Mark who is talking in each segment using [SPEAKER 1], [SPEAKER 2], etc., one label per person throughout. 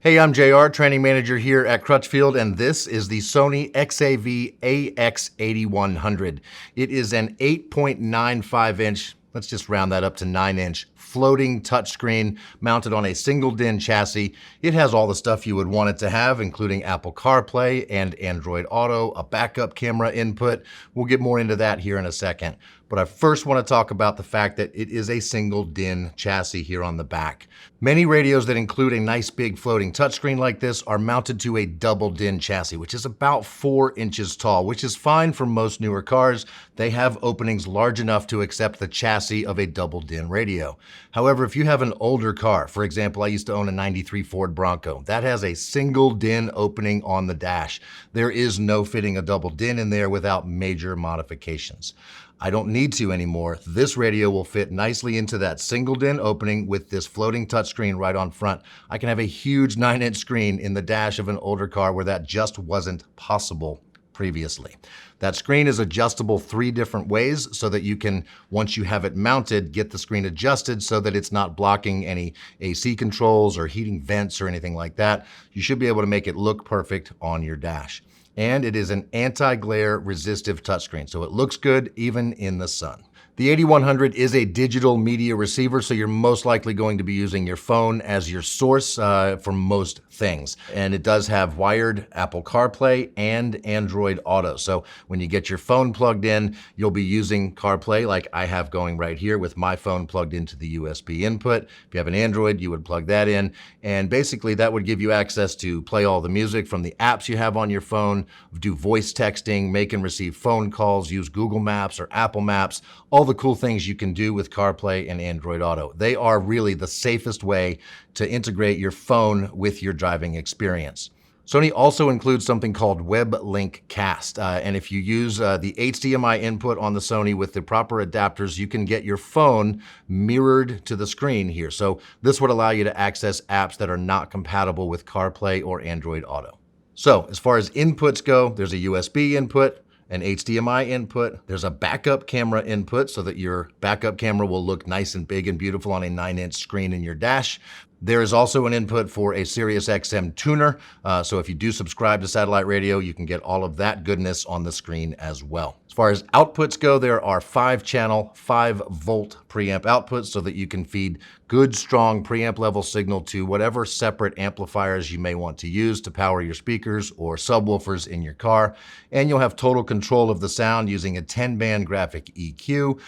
[SPEAKER 1] Hey, I'm JR, training manager here at Crutchfield, and this is the Sony XAV-AX8100. It is an 8.95-inch, let's just round that up to 9-inch, floating touchscreen mounted on a single DIN chassis. It has all the stuff you would want it to have, including Apple CarPlay and Android Auto, a backup camera input. We'll get more into that here in a second. But I first want to talk about the fact that it is a single DIN chassis here on the back. Many radios that include a nice big floating touchscreen like this are mounted to a double DIN chassis, which is about 4 inches tall, which is fine for most newer cars. They have openings large enough to accept the chassis of a double DIN radio. However, if you have an older car, for example, I used to own a 93 Ford Bronco, that has a single DIN opening on the dash. There is no fitting a double DIN in there without major modifications. I don't need to anymore. This radio will fit nicely into that single DIN opening with this floating touchscreen right on front. I can have a huge 9-inch screen in the dash of an older car where that just wasn't possible previously. That screen is adjustable 3 different ways so that you can, once you have it mounted, get the screen adjusted so that it's not blocking any AC controls or heating vents or anything like that. You should be able to make it look perfect on your dash. And it is an anti-glare resistive touchscreen, so it looks good even in the sun. The 8100 is a digital media receiver, so you're most likely going to be using your phone as your source for most things. And it does have wired Apple CarPlay and Android Auto. So when you get your phone plugged in, you'll be using CarPlay like I have going right here with my phone plugged into the USB input. If you have an Android, you would plug that in. And basically that would give you access to play all the music from the apps you have on your phone, do voice texting, make and receive phone calls, use Google Maps or Apple Maps, all the cool things you can do with CarPlay and Android Auto. They are really the safest way to integrate your phone with your driving experience. Sony also includes something called WebLink Cast, and if you use the HDMI input on the Sony with the proper adapters, you can get your phone mirrored to the screen here. So this would allow you to access apps that are not compatible with CarPlay or Android Auto. So as far as inputs go, there's a USB input, an HDMI input, there's a backup camera input so that your backup camera will look nice and big and beautiful on a 9-inch screen in your dash. There is also an input for a Sirius XM tuner, so if you do subscribe to satellite radio, you can get all of that goodness on the screen as well. As far as outputs go, there are 5-channel, 5-volt preamp outputs so that you can feed good, strong preamp level signal to whatever separate amplifiers you may want to use to power your speakers or subwoofers in your car. And you'll have total control of the sound using a 10-band graphic EQ.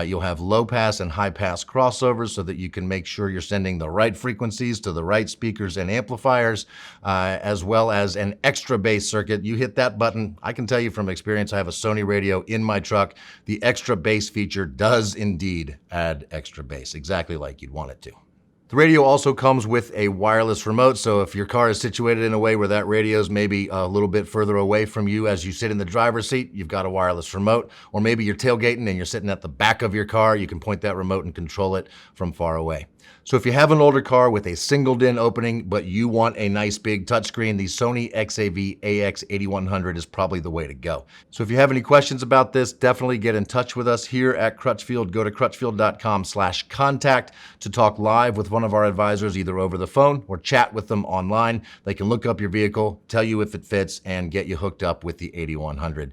[SPEAKER 1] You'll have low-pass and high-pass crossovers so that you can make sure you're sending the right frequencies to the right speakers and amplifiers, as well as an extra bass circuit. You hit that button, I can tell you from experience, I have a Sony radio in my truck. The extra bass feature does indeed add extra bass, exactly like you'd want it to. The radio also comes with a wireless remote, so if your car is situated in a way where that radio is maybe a little bit further away from you as you sit in the driver's seat, you've got a wireless remote. Or maybe you're tailgating and you're sitting at the back of your car, you can point that remote and control it from far away. So if you have an older car with a single DIN opening, but you want a nice big touchscreen, the Sony XAV-AX8100 is probably the way to go. So if you have any questions about this, definitely get in touch with us here at Crutchfield. Go to crutchfield.com/contact to talk live with one of our advisors, either over the phone or chat with them online. They can look up your vehicle, tell you if it fits, and get you hooked up with the 8100.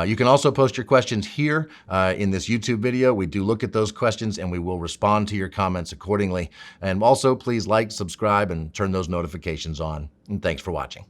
[SPEAKER 1] You can also post your questions here in this YouTube video. We do look at those questions and we will respond to your comments accordingly. And also, please like, subscribe, and turn those notifications on. And thanks for watching.